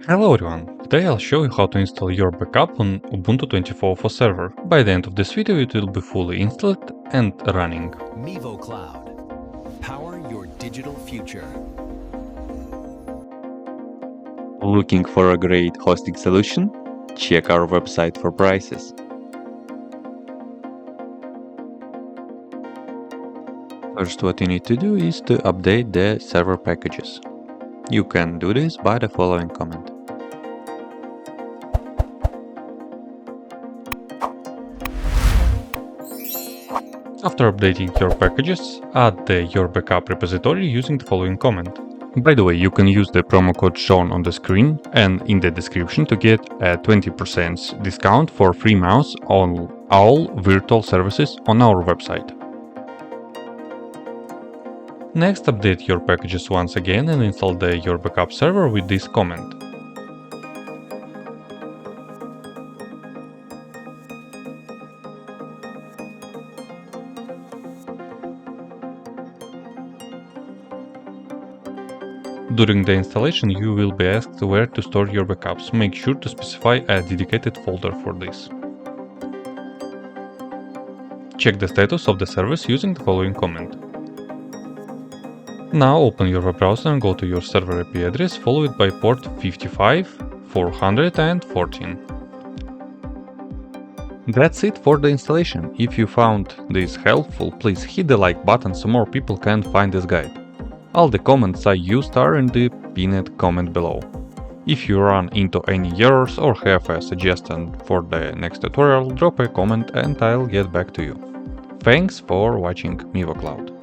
Hello everyone, today I'll show you how to install UrBackup on Ubuntu 24.04 server. By the end of this video it will be fully installed and running. MivoCloud. Power your digital future. Looking for a great hosting solution? Check our website for prices. First, what you need to do is to update the server packages. You can do this by the following command. After updating your packages, add the UrBackup repository using the following command. By the way, you can use the promo code shown on the screen and in the description to get a 20% discount for free mouse on all virtual services on our website. Next, update your packages once again and install the UrBackup server with this command. During the installation, you will be asked where to store your backups. Make sure to specify a dedicated folder for this. Check the status of the service using the following command. Now open your web browser and go to your server IP address followed by port 55,414. That's it for the installation. If you found this helpful, please hit the like button so more people can find this guide. All the comments I used are in the pinned comment below. If you run into any errors or have a suggestion for the next tutorial, drop a comment and I'll get back to you. Thanks for watching MivoCloud.